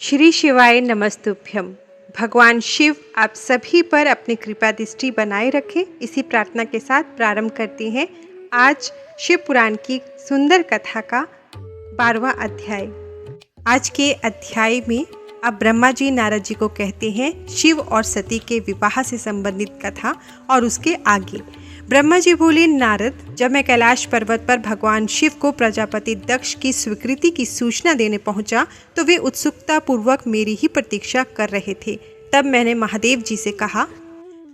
श्री शिवाय नमस्तुभ्यम। भगवान शिव आप सभी पर अपनी कृपा दृष्टि बनाए रखें, इसी प्रार्थना के साथ प्रारंभ करते हैं आज शिव पुराण की सुंदर कथा का 12वां अध्याय। आज के अध्याय में अब ब्रह्मा जी नारद जी को कहते हैं शिव और सती के विवाह से संबंधित कथा, और उसके आगे ब्रह्मा जी बोले, नारद, जब मैं कैलाश पर्वत पर भगवान शिव को प्रजापति दक्ष की स्वीकृति की सूचना देने पहुंचा तो वे उत्सुकता पूर्वक मेरी ही प्रतीक्षा कर रहे थे। तब मैंने महादेव जी से कहा,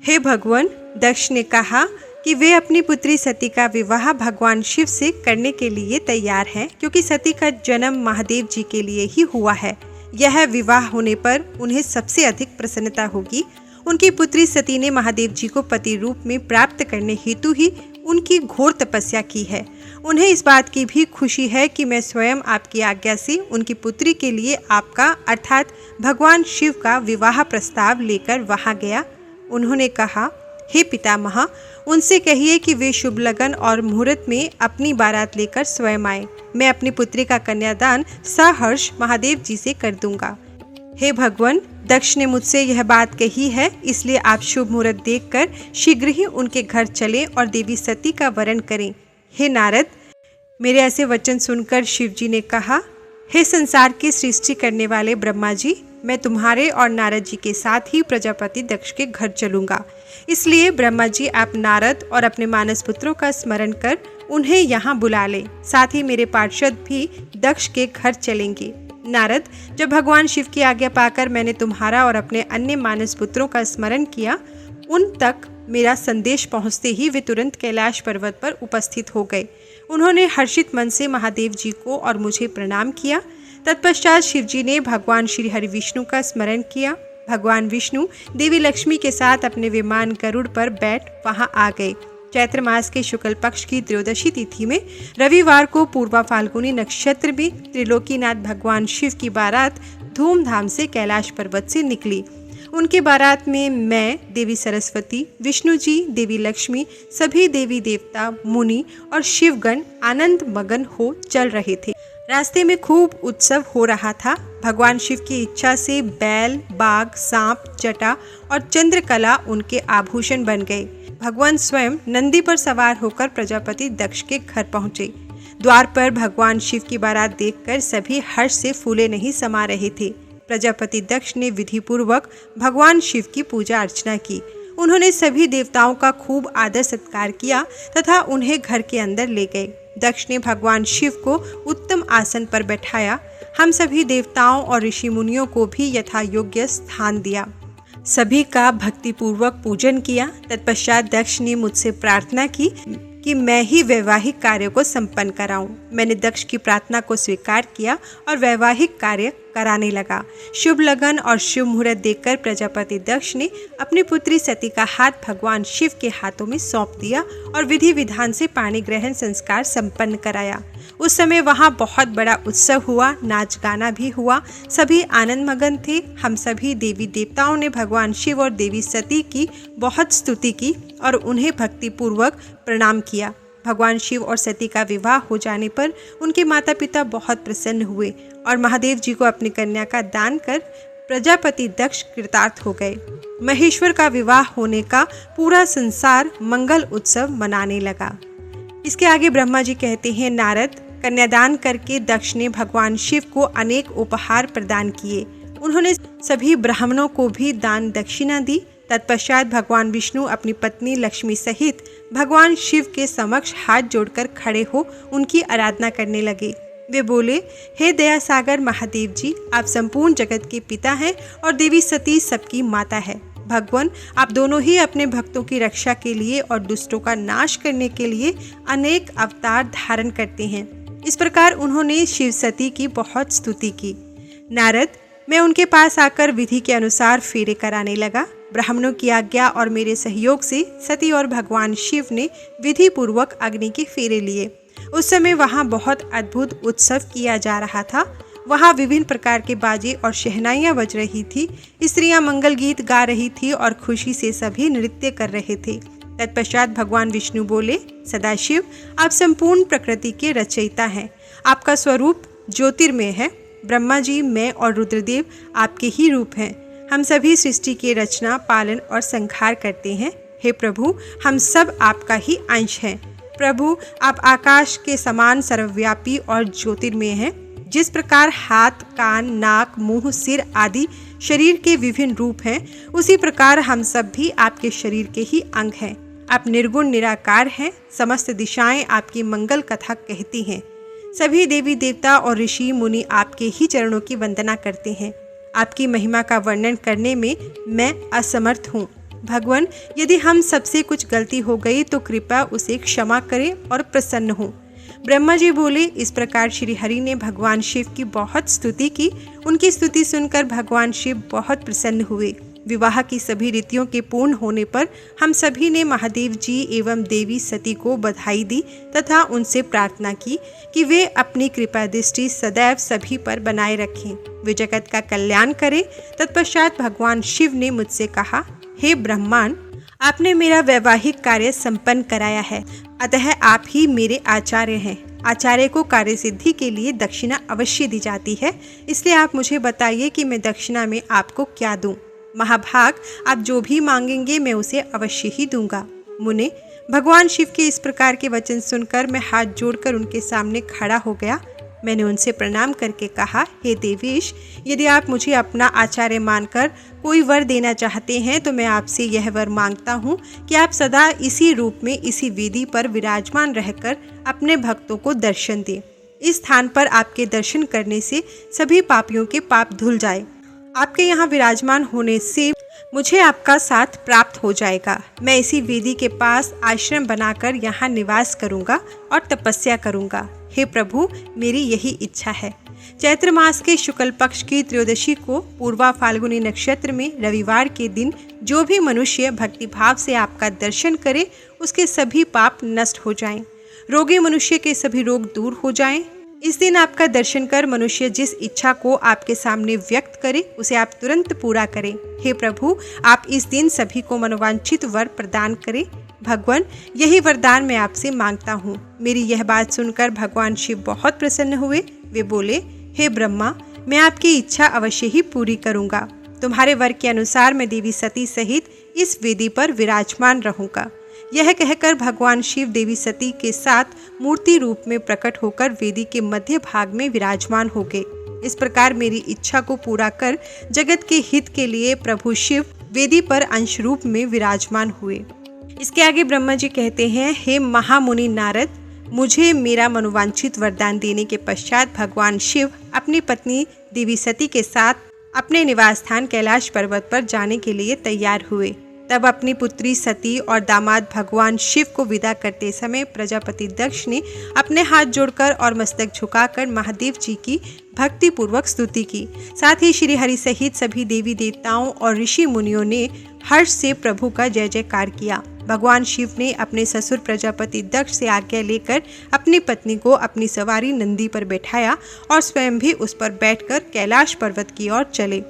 हे भगवान। दक्ष ने कहा कि वे अपनी पुत्री सती का विवाह भगवान शिव से करने के लिए तैयार हैं, क्योंकि सती का जन्म महादेव जी के लिए ही हुआ है। यह विवाह होने पर उन्हें सबसे अधिक प्रसन्नता होगी। उनकी पुत्री सती ने महादेव जी को पति रूप में प्राप्त करने हेतु ही उनकी घोर तपस्या की है। उन्हें इस बात की भी खुशी है कि मैं स्वयं आपकी आज्ञा से उनकी पुत्री के लिए आपका अर्थात भगवान शिव का विवाह प्रस्ताव लेकर वहां गया। उन्होंने कहा, हे पितामह, उनसे कहिए कि वे शुभ लगन और मुहूर्त में अपनी बारात लेकर स्वयं आए। मैं अपनी पुत्री का कन्यादान सहर्ष महादेव जी से कर दूंगा। हे भगवान, दक्ष ने मुझसे यह बात कही है, इसलिए आप शुभ मुहूर्त देखकर शीघ्र ही उनके घर चलें और देवी सती का वरण करें। हे नारद, मेरे ऐसे वचन सुनकर शिव जी ने कहा, हे संसार की सृष्टि करने वाले ब्रह्मा जी, मैं तुम्हारे और नारद जी के साथ ही प्रजापति दक्ष के घर चलूंगा। इसलिए ब्रह्मा जी, आप नारद और अपने मानस पुत्रों का स्मरण कर उन्हें यहाँ बुला लें। साथ ही मेरे पार्षद भी दक्ष के घर चलेंगे। नारद, जब भगवान शिव की आज्ञा पाकर मैंने तुम्हारा और अपने अन्य मानस पुत्रों का स्मरण किया, उन तक मेरा संदेश पहुंचते ही वे तुरंत कैलाश पर्वत पर उपस्थित हो गए। उन्होंने हर्षित मन से महादेव जी को और मुझे प्रणाम किया। तत्पश्चात शिव जी ने भगवान श्री हरि विष्णु का स्मरण किया। भगवान विष्णु देवी लक्ष्मी के साथ अपने विमान गरुड़ पर बैठ वहां आ गए। चैत्र मास के शुक्ल पक्ष की त्रयोदशी तिथि में रविवार को पूर्वा फाल्गुनी नक्षत्र में त्रिलोकीनाथ भगवान शिव की बारात धूमधाम से कैलाश पर्वत से निकली। उनके बारात में मैं, देवी सरस्वती, विष्णु जी, देवी लक्ष्मी, सभी देवी देवता, मुनि और शिवगण आनंद मगन हो चल रहे थे। रास्ते में खूब उत्सव हो रहा था। भगवान शिव की इच्छा से बैल, बाघ, सांप, जटा और चंद्रकला उनके आभूषण बन गए। भगवान स्वयं नंदी पर सवार होकर प्रजापति दक्ष के घर पहुंचे। द्वार पर भगवान शिव की बारात देखकर सभी हर्ष से फूले नहीं समा रहे थे। प्रजापति दक्ष ने विधि पूर्वक भगवान शिव की पूजा अर्चना की। उन्होंने सभी देवताओं का खूब आदर सत्कार किया तथा उन्हें घर के अंदर ले गए। दक्ष ने भगवान शिव को उत्तम आसन पर बैठाया। हम सभी देवताओं और ऋषि मुनियों को भी यथा योग्य स्थान दिया। सभी का भक्तिपूर्वक पूजन किया। तत्पश्चात दक्ष ने मुझसे प्रार्थना की कि मैं ही वैवाहिक कार्य को संपन्न कराऊं। मैंने दक्ष की प्रार्थना को स्वीकार किया और वैवाहिक कार्य कराने लगा। शुभ लगन और शुभ मुहूर्त देखकर प्रजापति दक्ष ने अपनी पुत्री सती का हाथ भगवान शिव के हाथों में सौंप दिया और विधि विधान से पाणी ग्रहण संस्कार संपन्न कराया। उस समय वहाँ बहुत बड़ा उत्सव हुआ, नाच गाना भी हुआ, सभी आनंद मगन थे। हम सभी देवी देवताओं ने भगवान शिव और देवी सती की बहुत स्तुति की और उन्हें भक्तिपूर्वक प्रणाम किया। भगवान शिव और सती का विवाह हो जाने पर उनके माता पिता बहुत प्रसन्न हुए और महादेव जी को अपनी कन्या का दान कर प्रजापति दक्ष कृतार्थ हो गए। महेश्वर का विवाह होने का पूरा संसार मंगल उत्सव मनाने लगा। इसके आगे ब्रह्मा जी कहते हैं, नारद, कन्यादान करके दक्ष ने भगवान शिव को अनेक उपहार प्रदान किए। उन्होंने सभी ब्राह्मणों को भी दान दक्षिणा दी। तत्पश्चात भगवान विष्णु अपनी पत्नी लक्ष्मी सहित भगवान शिव के समक्ष हाथ जोड़कर खड़े हो उनकी आराधना करने लगे। वे बोले, हे दया सागर महादेव जी, आप संपूर्ण जगत के पिता हैं और देवी सती सबकी माता है। भगवान, आप दोनों ही अपने भक्तों की रक्षा के लिए और दुष्टों का नाश करने के लिए अनेक अवतार धारण करते हैं। इस प्रकार उन्होंने शिव सती की बहुत स्तुति की। नारद, मैं उनके पास आकर विधि के अनुसार फेरे कराने लगा। ब्राह्मणों की आज्ञा और मेरे सहयोग से सती और भगवान शिव ने विधि पूर्वक अग्नि के फेरे लिए। उस समय वहाँ बहुत अद्भुत उत्सव किया जा रहा था। वहाँ विभिन्न प्रकार के बाजे और शहनाइयाँ बज रही थी। स्त्रियाँ मंगल गीत गा रही थी और खुशी से सभी नृत्य कर रहे थे। तत्पश्चात भगवान विष्णु बोले, सदाशिव, आप संपूर्ण प्रकृति के रचयिता हैं। आपका स्वरूप ज्योतिर्मय है। ब्रह्मा जी, मैं और रुद्रदेव आपके ही रूप हैं। हम सभी सृष्टि की रचना, पालन और संहार करते हैं। हे प्रभु, हम सब आपका ही अंश हैं। प्रभु, आप आकाश के समान सर्वव्यापी और ज्योतिर्मय हैं। जिस प्रकार हाथ, कान, नाक, मुंह, सिर आदि शरीर के विभिन्न रूप हैं, उसी प्रकार हम सब भी आपके शरीर के ही अंग हैं। आप निर्गुण निराकार हैं। समस्त दिशाएं आपकी मंगल कथा कहती हैं। सभी देवी देवता और ऋषि मुनि आपके ही चरणों की वंदना करते हैं। आपकी महिमा का वर्णन करने में मैं असमर्थ हूँ। भगवान, यदि हम सबसे कुछ गलती हो गई तो कृपया उसे क्षमा करें और प्रसन्न हो। ब्रह्मा जी बोले। इस प्रकार श्री हरि ने भगवान शिव की बहुत स्तुति की। उनकी स्तुति सुनकर भगवान शिव बहुत प्रसन्न हुए। विवाह की सभी रीतियों के पूर्ण होने पर हम सभी ने महादेव जी एवं देवी सती को बधाई दी तथा उनसे प्रार्थना की कि वे अपनी कृपा दृष्टि सदैव सभी पर बनाए रखें, वे जगत का कल्याण करें। तत्पश्चात भगवान शिव ने मुझसे कहा, हे ब्रह्मांड, आपने मेरा वैवाहिक कार्य संपन्न कराया है, अतः आप ही मेरे आचार्य हैं। आचार्य को कार्य सिद्धि के लिए दक्षिणा अवश्य दी जाती है, इसलिए आप मुझे बताइए कि मैं दक्षिणा में आपको क्या दूं। महाभाग, आप जो भी मांगेंगे मैं उसे अवश्य ही दूंगा। मुने, भगवान शिव के इस प्रकार के वचन सुनकर मैं हाथ जोड़कर उनके सामने खड़ा हो गया। मैंने उनसे प्रणाम करके कहा, हे देवेश, यदि आप मुझे अपना आचार्य मानकर कोई वर देना चाहते हैं तो मैं आपसे यह वर मांगता हूँ कि आप सदा इसी रूप में इसी वेदी पर विराजमान रहकर अपने भक्तों को दर्शन दें। इस स्थान पर आपके दर्शन करने से सभी पापियों के पाप धुल जाए। आपके यहाँ विराजमान होने से मुझे आपका साथ प्राप्त हो जाएगा। मैं इसी वेदी के पास आश्रम बनाकर यहाँ निवास करूँगा और तपस्या करूँगा। हे प्रभु, मेरी यही इच्छा है। चैत्र मास के शुक्ल पक्ष की त्रयोदशी को पूर्वा फाल्गुनी नक्षत्र में रविवार के दिन जो भी मनुष्य भक्ति भाव से आपका दर्शन करे, उसके सभी पाप नष्ट हो जाएं। रोगी मनुष्य के सभी रोग दूर हो जाएं। इस दिन आपका दर्शन कर मनुष्य जिस इच्छा को आपके सामने व्यक्त करे उसे आप तुरंत पूरा करें। हे प्रभु, आप इस दिन सभी को मनोवांछित वर प्रदान करें। भगवान, यही वरदान मैं आपसे मांगता हूँ। मेरी यह बात सुनकर भगवान शिव बहुत प्रसन्न हुए। वे बोले, हे ब्रह्मा, मैं आपकी इच्छा अवश्य ही पूरी करूँगा। तुम्हारे वर के अनुसार मैं देवी सती सहित इस वेदी पर विराजमान रहूँगा। यह कहकर भगवान शिव देवी सती के साथ मूर्ति रूप में प्रकट होकर वेदी के मध्य भाग में विराजमान हो गए। इस प्रकार मेरी इच्छा को पूरा कर जगत के हित के लिए प्रभु शिव वेदी पर अंश रूप में विराजमान हुए। इसके आगे ब्रह्मा जी कहते हैं, हे महामुनि नारद, मुझे मेरा मनोवांछित वरदान देने के पश्चात भगवान शिव अपनी पत्नी देवी सती के साथ अपने निवास स्थान कैलाश पर्वत पर जाने के लिए तैयार हुए। तब अपनी पुत्री सती और दामाद भगवान शिव को विदा करते समय प्रजापति दक्ष ने अपने हाथ जोड़कर और मस्तक झुकाकर महादेव जी की भक्ति पूर्वक स्तुति की। साथ ही श्री हरि सहित सभी देवी देवताओं और ऋषि मुनियों ने हर्ष से प्रभु का जय जयकार किया। भगवान शिव ने अपने ससुर प्रजापति दक्ष से आज्ञा लेकर अपनी पत्नी को अपनी सवारी नंदी पर बैठाया और स्वयं भी उस पर बैठकर कैलाश पर्वत की ओर चले।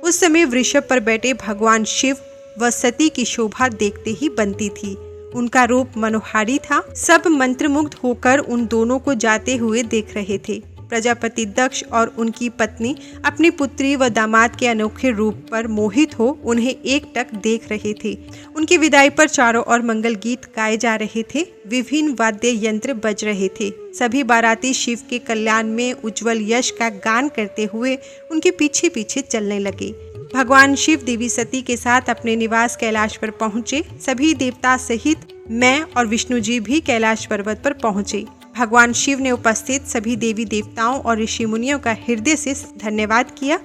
उस समय वृषभ पर बैठे भगवान शिव व सती की शोभा देखते ही बनती थी। उनका रूप मनोहारी था। सब मंत्रमुग्ध होकर उन दोनों को जाते हुए देख रहे थे। प्रजापति दक्ष और उनकी पत्नी अपनी पुत्री व दामाद के अनोखे रूप पर मोहित हो उन्हें एकटक देख रहे थे। उनकी विदाई पर चारों ओर मंगल गीत गाए जा रहे थे। विभिन्न वाद्य यंत्र बज रहे थे। सभी बाराती शिव के कल्याण में उज्जवल यश का गान करते हुए उनके पीछे पीछे चलने लगे। भगवान शिव देवी सती के साथ अपने निवास कैलाश पर पहुँचे। सभी देवता सहित मैं और विष्णु जी भी कैलाश पर्वत पर पहुँचे। भगवान शिव ने उपस्थित सभी देवी देवताओं और ऋषि मुनियों का हृदय से धन्यवाद किया।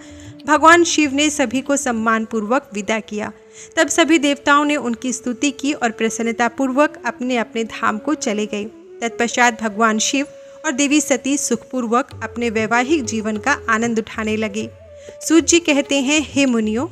भगवान शिव ने सभी को सम्मान पूर्वक विदा किया। तब सभी देवताओं ने उनकी स्तुति की और प्रसन्नता पूर्वक अपने अपने धाम को चले गए। तत्पश्चात भगवान शिव और देवी सती सुखपूर्वक अपने वैवाहिक जीवन का आनंद उठाने लगे। सूत जी कहते हैं, हे मुनियों,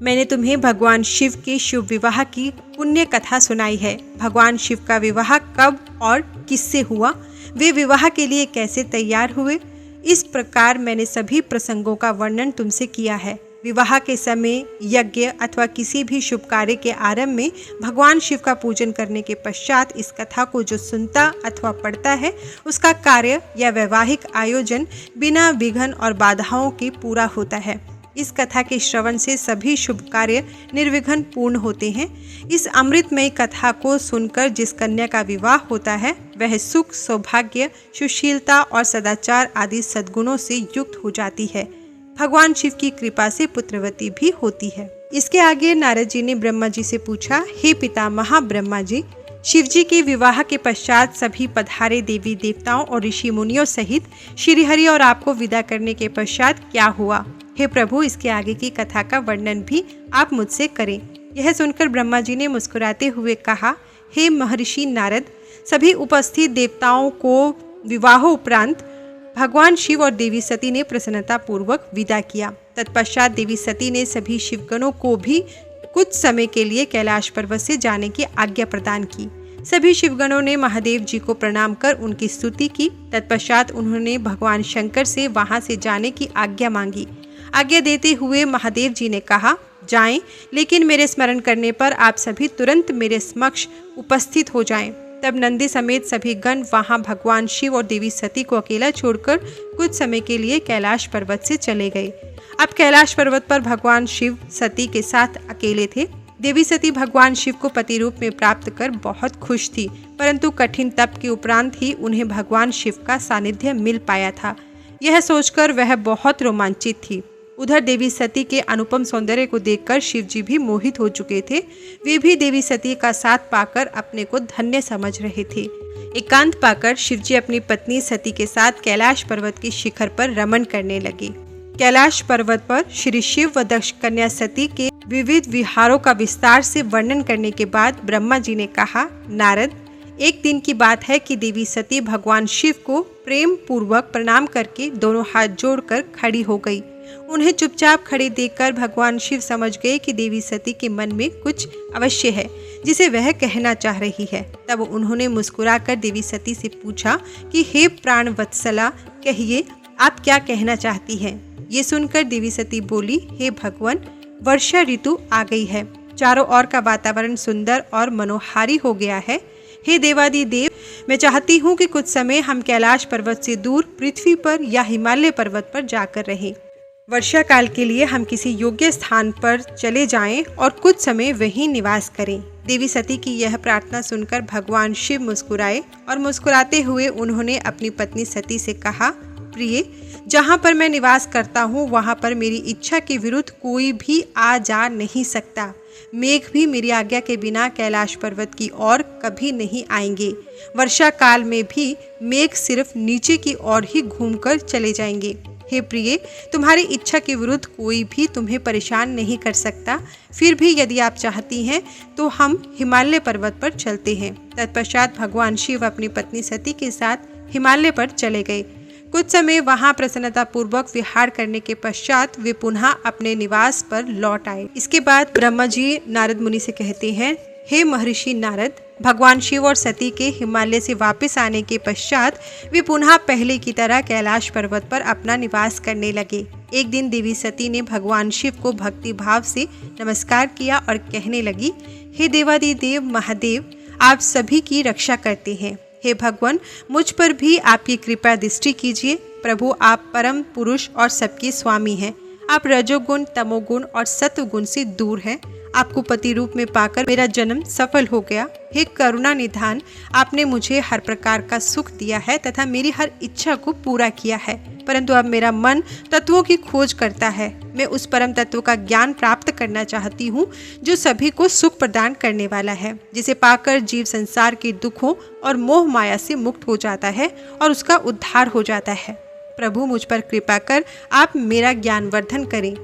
मैंने तुम्हें भगवान शिव के शुभ विवाह की पुण्य कथा सुनाई है। भगवान शिव का विवाह कब और किससे हुआ, वे विवाह के लिए कैसे तैयार हुए, इस प्रकार मैंने सभी प्रसंगों का वर्णन तुमसे किया है। विवाह के समय, यज्ञ अथवा किसी भी शुभ कार्य के आरंभ में भगवान शिव का पूजन करने के पश्चात इस कथा को जो सुनता अथवा पढ़ता है, उसका कार्य या वैवाहिक आयोजन बिना विघ्न और बाधाओं के पूरा होता है। इस कथा के श्रवण से सभी शुभ कार्य निर्विघ्न पूर्ण होते हैं। इस अमृतमय कथा को सुनकर जिस कन्या का विवाह होता है, वह सुख, सौभाग्य, सुशीलता और सदाचार आदि सद्गुणों से युक्त हो जाती है। भगवान शिव की कृपा से पुत्रवती भी होती है। इसके आगे नारद जी ने ब्रह्मा जी से पूछा, हे पितामह ब्रह्मा जी, शिव जी के विवाह के पश्चात सभी पधारे देवी देवताओं और ऋषि मुनियों सहित श्रीहरि और आपको विदा करने के पश्चात क्या हुआ? हे प्रभु, इसके आगे की कथा का वर्णन भी आप मुझसे करें। यह सुनकर ब्रह्मा जी ने मुस्कुराते हुए कहा, हे महर्षि नारद, सभी उपस्थित देवताओं को विवाह उपरांत भगवान शिव और देवी सती ने प्रसन्नता पूर्वक विदा किया। तत्पश्चात देवी सती ने सभी शिवगणों को भी कुछ समय के लिए कैलाश पर्वत से जाने की आज्ञा प्रदान की। सभी शिवगणों ने महादेव जी को प्रणाम कर उनकी स्तुति की। तत्पश्चात उन्होंने भगवान शंकर से वहां से जाने की आज्ञा मांगी। आज्ञा देते हुए महादेव जी ने कहा, जाएं, लेकिन मेरे स्मरण करने पर आप सभी तुरंत मेरे समक्ष उपस्थित हो जाएं। तब नंदी समेत सभी गण वहां भगवान शिव और देवी सती को अकेला छोड़कर कुछ समय के लिए कैलाश पर्वत से चले गए। अब कैलाश पर्वत पर भगवान शिव सती के साथ अकेले थे। देवी सती भगवान शिव को पति रूप में प्राप्त कर बहुत खुश थी, परंतु कठिन तप के उपरांत ही उन्हें भगवान शिव का सानिध्य मिल पाया था। यह सोचकर वह बहुत रोमांचित थी। उधर देवी सती के अनुपम सौंदर्य को देखकर शिव जी भी मोहित हो चुके थे। वे भी देवी सती का साथ पाकर अपने को धन्य समझ रहे थे। एकांत पाकर शिव जी अपनी पत्नी सती के साथ कैलाश पर्वत के शिखर पर रमण करने लगे। कैलाश पर्वत पर श्री शिव व दक्ष कन्या सती के विविध विहारों का विस्तार से वर्णन करने के बाद ब्रह्मा जी ने कहा, नारद, एक दिन की बात है कि देवी सती भगवान शिव को प्रेम पूर्वक प्रणाम करके दोनों हाथ जोड़कर खड़ी हो गई। उन्हें चुपचाप खड़े देखकर भगवान शिव समझ गए कि देवी सती के मन में कुछ अवश्य है जिसे वह कहना चाह रही है। तब उन्होंने मुस्कुराकर देवी सती से पूछा कि हे प्राण वत्सला, कहिए आप क्या कहना चाहती हैं? ये सुनकर देवी सती बोली, हे भगवान, वर्षा ऋतु आ गई है। चारों ओर का वातावरण सुंदर और मनोहारी हो गया है। हे देवादिदेव, मैं चाहती हूँ कि कुछ समय हम कैलाश पर्वत से दूर पृथ्वी पर या हिमालय पर्वत पर जाकर रहें। वर्षा काल के लिए हम किसी योग्य स्थान पर चले जाएं और कुछ समय वहीं निवास करें। देवी सती की यह प्रार्थना सुनकर भगवान शिव मुस्कुराए और मुस्कुराते हुए उन्होंने अपनी पत्नी सती से कहा, प्रिय, जहाँ पर मैं निवास करता हूँ वहाँ पर मेरी इच्छा के विरुद्ध कोई भी आ जा नहीं सकता। मेघ भी मेरी आज्ञा के बिना कैलाश पर्वत की ओर कभी नहीं आएंगे। वर्षा काल में भी मेघ सिर्फ नीचे की ओर ही घूमकर चले जाएंगे। हे प्रिय, तुम्हारी इच्छा के विरुद्ध कोई भी तुम्हें परेशान नहीं कर सकता। फिर भी यदि आप चाहती हैं तो हम हिमालय पर्वत पर चलते हैं। तत्पश्चात भगवान शिव अपनी पत्नी सती के साथ हिमालय पर चले गए। कुछ समय वहां प्रसन्नता पूर्वक विहार करने के पश्चात वे पुनः अपने निवास पर लौट आए। इसके बाद ब्रह्मा जी नारद मुनि से कहते हैं, हे महर्षि नारद, भगवान शिव और सती के हिमालय से वापस आने के पश्चात वे पुनः पहले की तरह कैलाश पर्वत पर अपना निवास करने लगे। एक दिन देवी सती ने भगवान शिव को भक्ति भाव से नमस्कार किया और कहने लगी, हे देवादिदेव महादेव, आप सभी की रक्षा करते हैं। हे भगवान, मुझ पर भी आपकी कृपा दृष्टि कीजिए। प्रभु, आप परम पुरुष और सबके स्वामी हैं। आप रजोगुण, तमोगुण और सत्वगुण से दूर हैं। आपको पति रूप में पाकर मेरा जन्म सफल हो गया। हे करुणा निधान, आपने मुझे हर प्रकार का सुख दिया है तथा मेरी हर इच्छा को पूरा किया है, परंतु अब मेरा मन तत्वों की खोज करता है। मैं उस परम तत्व का ज्ञान प्राप्त करना चाहती हूँ जो सभी को सुख प्रदान करने वाला है, जिसे पाकर जीव संसार के दुखों और मोह माया से मुक्त हो जाता है और उसका उद्धार हो जाता है। प्रभु, मुझ पर कृपा कर आप मेरा ज्ञानवर्धन करें।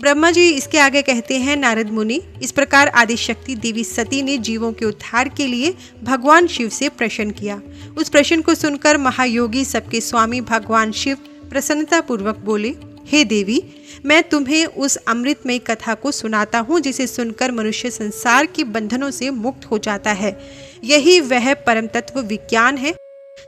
ब्रह्मा जी इसके आगे कहते हैं, नारद मुनि, इस प्रकार आदिशक्ति देवी सती ने जीवों के उद्धार के लिए भगवान शिव से प्रश्न किया। उस प्रश्न को सुनकर महायोगी सबके स्वामी भगवान शिव प्रसन्नता पूर्वक बोले, हे देवी, मैं तुम्हें उस अमृतमय कथा को सुनाता हूँ जिसे सुनकर मनुष्य संसार के बंधनों से मुक्त हो जाता है। यही वह परम तत्व विज्ञान है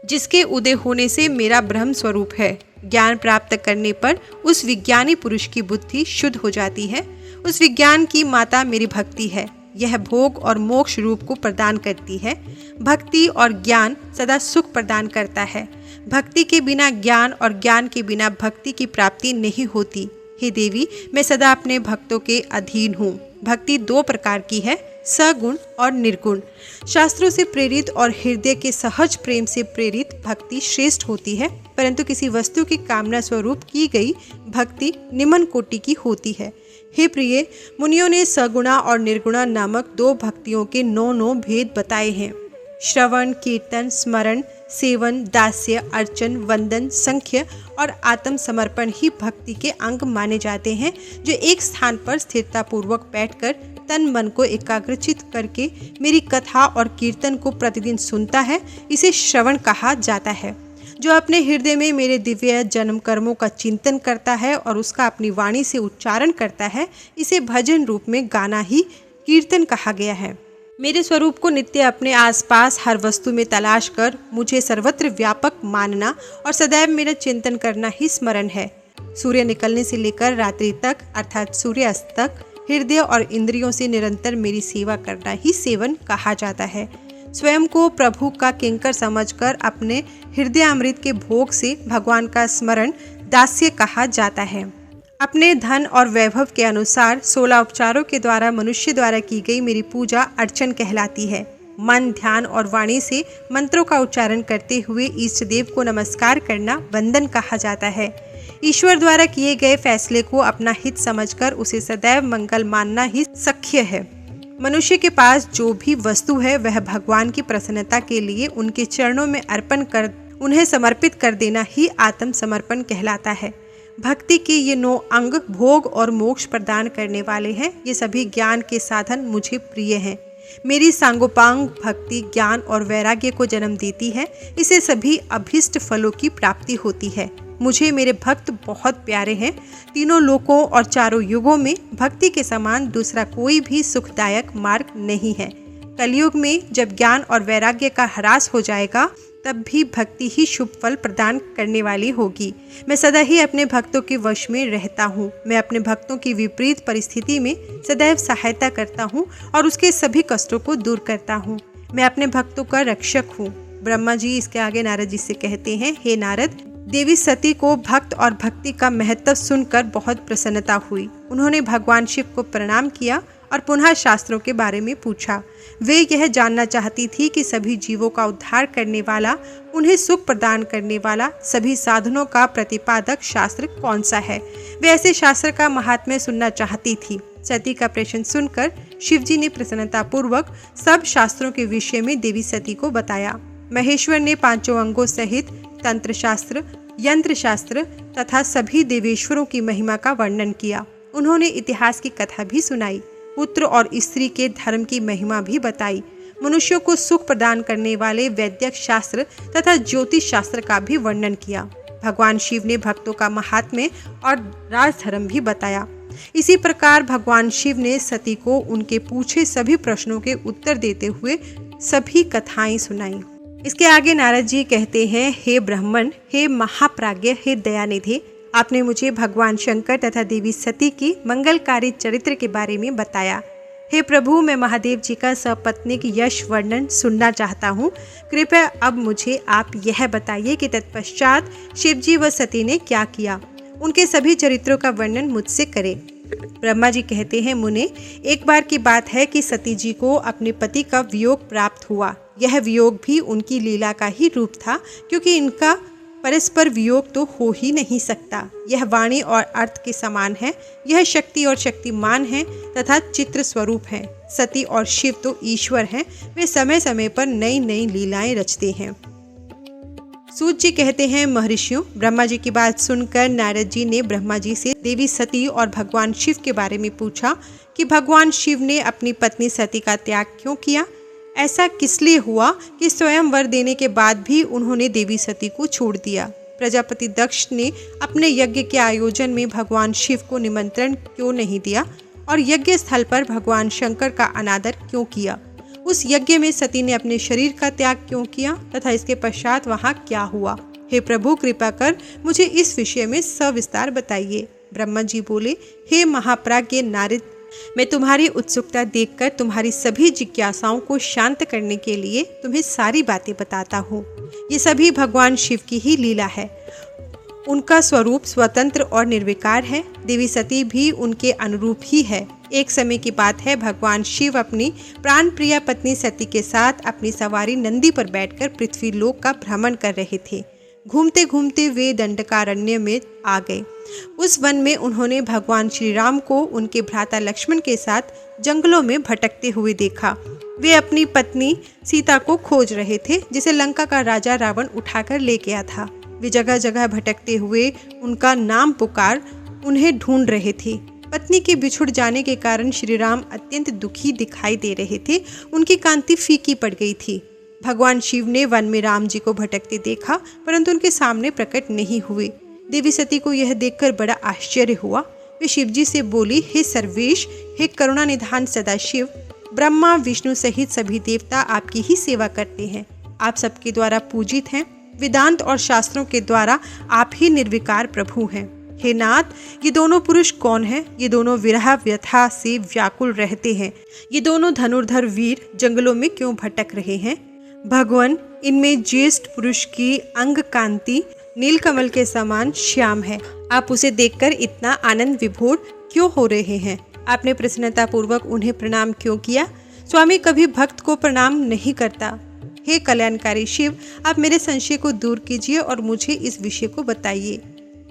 जिसके उदय होने से मेरा ब्रह्म स्वरूप है। ज्ञान प्राप्त करने पर उस विज्ञानी पुरुष की बुद्धि शुद्ध हो जाती है। उस विज्ञान की माता मेरी भक्ति है। यह भोग और मोक्ष रूप को प्रदान करती है। भक्ति और ज्ञान सदा सुख प्रदान करता है। भक्ति के बिना ज्ञान और ज्ञान के बिना भक्ति की प्राप्ति नहीं होती। हे देवी, मैं सदा अपने भक्तों के अधीन हूँ। भक्ति दो प्रकार की है, सगुण और निर्गुण। शास्त्रों से प्रेरित और हृदय के सहज प्रेम से प्रेरित भक्ति श्रेष्ठ होती है, परंतु किसी वस्तु की कामना स्वरूप की गई भक्ति निम्न कोटि की होती है। हे प्रिय, मुनियों ने सगुणा और निर्गुणा नामक दो भक्तियों के 9 भेद बताए हैं। श्रवण, कीर्तन, स्मरण, सेवन, दास्य, अर्चन, वंदन, संख्य और आत्म समर्पण ही भक्ति के अंग माने जाते हैं। जो एक स्थान पर स्थिरता पूर्वक बैठकर तन मन को एकाग्रचित करके मेरी कथा और कीर्तन को प्रतिदिन सुनता है, इसे श्रवण कहा जाता है। जो अपने हृदय में मेरे दिव्य जन्म कर्मों का चिंतन करता है और उसका अपनी वाणी से उच्चारण करता है, इसे भजन रूप में गाना ही कीर्तन कहा गया है। मेरे स्वरूप को नित्य अपने आसपास हर वस्तु में तलाश कर मुझे सर्वत्र व्यापक मानना और सदैव मेरा चिंतन करना ही स्मरण है। सूर्य निकलने से लेकर रात्रि तक अर्थात सूर्यास्त तक हृदय और इंद्रियों से निरंतर मेरी सेवा करना ही सेवन कहा जाता है। स्वयं को प्रभु का किंकर समझकर अपने हृदय अमृत के भोग से भगवान का स्मरण दास्य कहा जाता है। अपने धन और वैभव के अनुसार 16 उपचारों के द्वारा मनुष्य द्वारा की गई मेरी पूजा अर्चन कहलाती है। मन, ध्यान और वाणी से मंत्रों का उच्चारण करते हुए इष्ट देव को नमस्कार करना वंदन कहा जाता है। ईश्वर द्वारा किए गए फैसले को अपना हित समझकर उसे सदैव मंगल मानना ही सख्य है। मनुष्य के पास जो भी वस्तु है वह भगवान की प्रसन्नता के लिए उनके चरणों में अर्पण कर उन्हें समर्पित कर देना ही आत्म समर्पण कहलाता है। भक्ति के ये 9 अंग भोग और मोक्ष प्रदान करने वाले हैं। ये सभी ज्ञान के साधन मुझे प्रिय हैं। मेरी सांगोपांग भक्ति ज्ञान और वैराग्य को जन्म देती है। इसे सभी अभीष्ट फलों की प्राप्ति होती है। मुझे मेरे भक्त बहुत प्यारे हैं। तीनों लोकों और चारों युगों में भक्ति के समान दूसरा कोई भी सुखदायक मार्ग नहीं है। कलयुग में जब ज्ञान और वैराग्य का ह्रास हो जाएगा, तब भी भक्ति ही शुभ फल प्रदान करने वाली होगी। मैं सदा ही अपने भक्तों के वश में रहता हूँ। मैं अपने भक्तों की विपरीत परिस्थिति में सदैव सहायता करता हूँ और उसके सभी कष्टों को दूर करता हूँ। मैं अपने भक्तों का रक्षक हूँ। ब्रह्मा जी इसके आगे नारद जी से कहते हैं, हे नारद, देवी सती को भक्त और भक्ति का महत्व सुनकर बहुत प्रसन्नता हुई। उन्होंने भगवान शिव को प्रणाम किया और पुनः शास्त्रों के बारे में पूछा। वे यह जानना चाहती थी कि सभी जीवों का उद्धार करने वाला, उन्हें सुख प्रदान करने वाला, सभी साधनों का प्रतिपादक शास्त्र कौन सा है। वे ऐसे शास्त्र का महात्म्य सुनना चाहती थी। सती का प्रश्न सुनकर शिवजी ने प्रसन्नता पूर्वक सब शास्त्रों के विषय में देवी सती को बताया। महेश्वर ने 5 अंगों सहित तंत्र शास्त्र, यंत्र शास्त्र तथा सभी देवेश्वरों की महिमा का वर्णन किया। उन्होंने इतिहास की कथा भी सुनाई। पुत्र और स्त्री के धर्म की महिमा भी बताई। मनुष्यों को सुख प्रदान करने वाले वैद्यक शास्त्र तथा ज्योतिष शास्त्र का भी वर्णन किया। भगवान शिव ने भक्तों का महात्म्य और राजधर्म भी बताया। इसी प्रकार भगवान शिव ने सती को उनके पूछे सभी प्रश्नों के उत्तर देते हुए सभी कथाएं सुनाई। इसके आगे नारद जी कहते हैं, हे ब्राह्मण, हे महाप्राज्ञ, हे दयानिधि, आपने मुझे भगवान शंकर तथा देवी सती की मंगलकारी चरित्र के बारे में बताया। हे प्रभु, मैं महादेव जी का सपत्नीक यश वर्णन सुनना चाहता हूँ। कृपया अब मुझे आप यह बताइए कि तत्पश्चात शिवजी व सती ने क्या किया। उनके सभी चरित्रों का वर्णन मुझसे करें। ब्रह्मा जी कहते हैं, मुने, एक बार की बात है कि सती जी को अपने पति का वियोग प्राप्त हुआ। यह वियोग भी उनकी लीला का ही रूप था, क्योंकि इनका परस्पर वियोग तो हो ही नहीं सकता। यह वाणी और अर्थ के समान है। यह शक्ति और शक्तिमान है तथा चित्र स्वरूप है। सती और शिव तो ईश्वर हैं। वे समय समय पर नई नई लीलाएं रचते हैं। सूत जी कहते हैं, महर्षियों, ब्रह्मा जी की बात सुनकर नारद जी ने ब्रह्मा जी से देवी सती और भगवान शिव के बारे में पूछा कि भगवान शिव ने अपनी पत्नी सती का त्याग क्यों किया। ऐसा किस लिए हुआ कि स्वयं वर देने के बाद भी उन्होंने देवी सती को छोड़ दिया। प्रजापति दक्ष ने अपने यज्ञ के आयोजन में भगवान शिव को निमंत्रण क्यों नहीं दिया और यज्ञ स्थल पर भगवान शंकर का अनादर क्यों किया। उस यज्ञ में सती ने अपने शरीर का त्याग क्यों किया तथा इसके पश्चात वहाँ क्या हुआ? हे प्रभु, कृपा कर मुझे इस विषय में सविस्तार बताइए। ब्रह्मा जी बोले, हे महाप्राज्ञ नारद, मैं तुम्हारी उत्सुकता देखकर तुम्हारी सभी जिज्ञासाओं को शांत करने के लिए तुम्हें सारी बातें बताता हूँ। ये सभी भगवान शिव की ही लीला है। उनका स्वरूप स्वतंत्र और निर्विकार है। देवी सती भी उनके अनुरूप ही है। एक समय की बात है, भगवान शिव अपनी प्राण प्रिया पत्नी सती के साथ अपनी सवारी नंदी पर बैठकर पृथ्वी लोक का भ्रमण कर रहे थे। घूमते घूमते वे दंडकारण्य में आ गए। उस वन में उन्होंने भगवान श्री राम को उनके भ्राता लक्ष्मण के साथ जंगलों में भटकते हुए देखा। वे अपनी पत्नी सीता को खोज रहे थे, जिसे लंका का राजा रावण उठाकर ले गया था। वे जगह जगह भटकते हुए उनका नाम पुकार उन्हें ढूंढ रहे थे। पत्नी के बिछुड़ जाने के कारण श्री राम अत्यंत दुखी दिखाई दे रहे थे। उनकी कांति फीकी पड़ गई थी। भगवान शिव ने वन में राम जी को भटकते देखा, परंतु उनके सामने प्रकट नहीं हुए। देवी सती को यह देखकर बड़ा आश्चर्य हुआ। वे शिव जी से बोली, हे सर्वेश, हे करुणा निधान सदाशिव, ब्रह्मा विष्णु सहित सभी देवता आपकी ही सेवा करते हैं। आप सबके द्वारा पूजित हैं। वेदांत और शास्त्रों के द्वारा आप ही निर्विकार प्रभु हैं। हे नाथ, ये दोनों पुरुष कौन हैं? ये दोनों विरह व्यथा से व्याकुल रहते हैं। ये दोनों धनुर्धर वीर जंगलों में क्यों भटक रहे हैं? भगवान, इनमें ज्येष्ठ पुरुष की अंग कांति नीलकमल के समान श्याम है। आप उसे देखकर इतना आनंद विभोर क्यों हो रहे हैं? आपने प्रसन्नता पूर्वक उन्हें प्रणाम क्यों किया? स्वामी कभी भक्त को प्रणाम नहीं करता। हे कल्याणकारी शिव, आप मेरे संशय को दूर कीजिए और मुझे इस विषय को बताइए।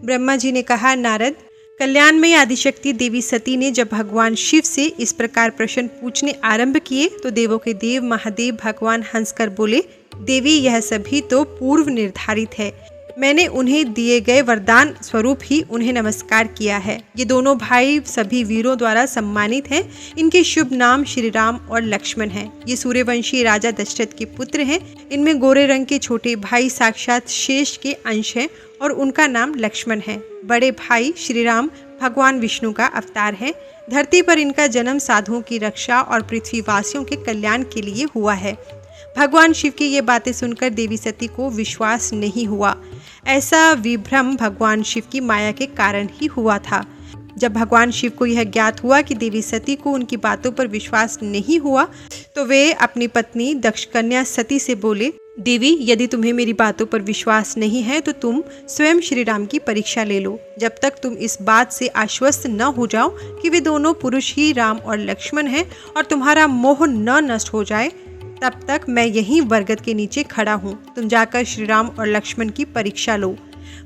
ब्रह्मा जी ने कहा, नारद, कल्याणमयी आदिशक्ति देवी सती ने जब भगवान शिव से इस प्रकार प्रश्न पूछने आरंभ किए तो देवों के देव महादेव भगवान हंसकर बोले, देवी, यह सभी तो पूर्व निर्धारित है। मैंने उन्हें दिए गए वरदान स्वरूप ही उन्हें नमस्कार किया है। ये दोनों भाई सभी वीरों द्वारा सम्मानित हैं। इनके शुभ नाम श्री राम और लक्ष्मण हैं। ये सूर्यवंशी राजा दशरथ के पुत्र हैं। इनमें गोरे रंग के छोटे भाई साक्षात शेष के अंश हैं और उनका नाम लक्ष्मण है। बड़े भाई श्री राम भगवान विष्णु का अवतार है। धरती पर इनका जन्म साधुओं की रक्षा और पृथ्वीवासियों के कल्याण के लिए हुआ है। भगवान शिव की ये बातें सुनकर देवी सती को विश्वास नहीं हुआ। ऐसा विभ्रम भगवान शिव की माया के कारण ही हुआ था। जब भगवान शिव को यह ज्ञात हुआ कि देवी सती को उनकी बातों पर विश्वास नहीं हुआ, तो वे अपनी पत्नी दक्षकन्या सती से बोले, देवी, यदि तुम्हें मेरी बातों पर विश्वास नहीं है तो तुम स्वयं श्री राम की परीक्षा ले लो। जब तक तुम इस बात से आश्वस्त न हो जाओ कि वे दोनों पुरुष ही राम और लक्ष्मण हैं और तुम्हारा मोह न नष्ट हो जाए, तब तक मैं यहीं बरगद के नीचे खड़ा हूँ। तुम जाकर श्री राम और लक्ष्मण की परीक्षा लो।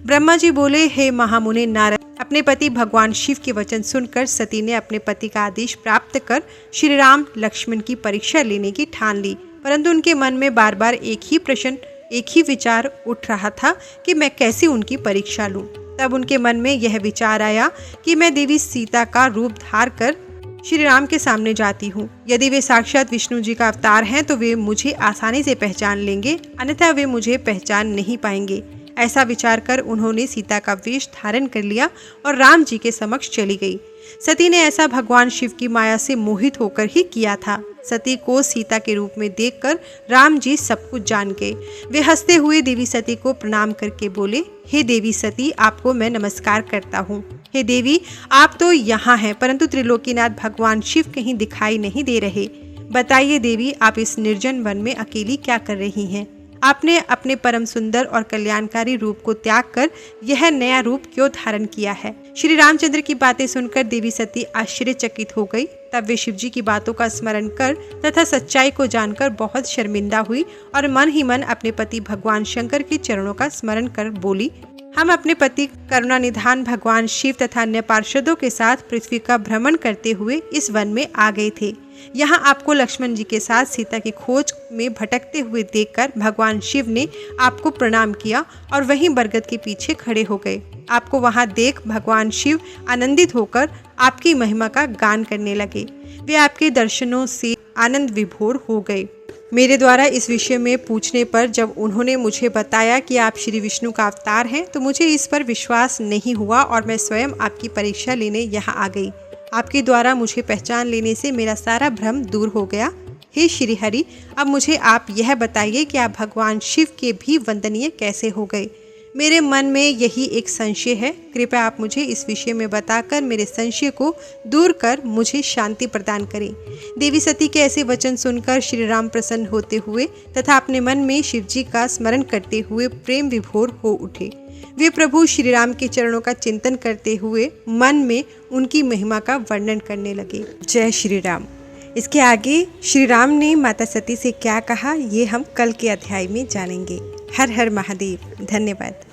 ब्रह्मा जी बोले, हे महामुनि नारद, अपने पति भगवान शिव के वचन सुनकर सती ने अपने पति का आदेश प्राप्त कर श्री राम लक्ष्मण की परीक्षा लेने की ठान ली। परंतु उनके मन में बार बार एक ही प्रश्न, एक ही विचार उठ रहा था कि मैं कैसे उनकी परीक्षा लूं। तब उनके मन में यह विचार आया कि मैं देवी सीता का रूप धार कर श्री राम के सामने जाती हूँ। यदि वे साक्षात विष्णु जी का अवतार हैं तो वे मुझे आसानी से पहचान लेंगे, अन्यथा वे मुझे पहचान नहीं पाएंगे। ऐसा विचार कर उन्होंने सीता का वेश धारण कर लिया और राम जी के समक्ष चली गई। सती ने ऐसा भगवान शिव की माया से मोहित होकर ही किया था। सती को सीता के रूप में देखकर राम जी सब कुछ जान गए। वे हंसते हुए देवी सती को प्रणाम करके बोले, हे देवी सती, आपको मैं नमस्कार करता हूँ। हे देवी, आप तो यहाँ हैं, परंतु त्रिलोकीनाथ भगवान शिव कहीं दिखाई नहीं दे रहे। बताइए देवी, आप इस निर्जन वन में अकेली क्या कर रही हैं? आपने अपने परम सुंदर और कल्याणकारी रूप को त्याग कर यह नया रूप क्यों धारण किया है? श्री रामचंद्र की बातें सुनकर देवी सती आश्चर्यचकित हो गई। तब वे शिव जी की बातों का स्मरण कर तथा सच्चाई को जानकर बहुत शर्मिंदा हुई और मन ही मन अपने पति भगवान शंकर के चरणों का स्मरण कर बोली, हम अपने पति करुणा निधान भगवान शिव तथा अन्य पार्षदों के साथ पृथ्वी का भ्रमण करते हुए इस वन में आ गए थे। यहाँ आपको लक्ष्मण जी के साथ सीता की खोज में भटकते हुए देखकर भगवान शिव ने आपको प्रणाम किया और वहीं बरगद के पीछे खड़े हो गए। आपको वहाँ देख भगवान शिव आनंदित होकर आपकी महिमा का गान करने लगे। वे आपके दर्शनों से आनंद विभोर हो गए। मेरे द्वारा इस विषय में पूछने पर जब उन्होंने मुझे बताया कि आप श्री विष्णु का अवतार हैं, तो मुझे इस पर विश्वास नहीं हुआ और मैं स्वयं आपकी परीक्षा लेने यहाँ आ गई। आपके द्वारा मुझे पहचान लेने से मेरा सारा भ्रम दूर हो गया। हे श्री हरि, अब मुझे आप यह बताइए कि आप भगवान शिव के भी वंदनीय कैसे हो गए। मेरे मन में यही एक संशय है। कृपया आप मुझे इस विषय में बताकर मेरे संशय को दूर कर मुझे शांति प्रदान करें। देवी सती के ऐसे वचन सुनकर श्री राम प्रसन्न होते हुए तथा अपने मन में शिव जी का स्मरण करते हुए प्रेम विभोर हो उठे। वे प्रभु श्री राम के चरणों का चिंतन करते हुए मन में उनकी महिमा का वर्णन करने लगे। जय श्री राम। इसके आगे श्री राम ने माता सती से क्या कहा, ये हम कल के अध्याय में जानेंगे। हर हर महादेव। धन्यवाद।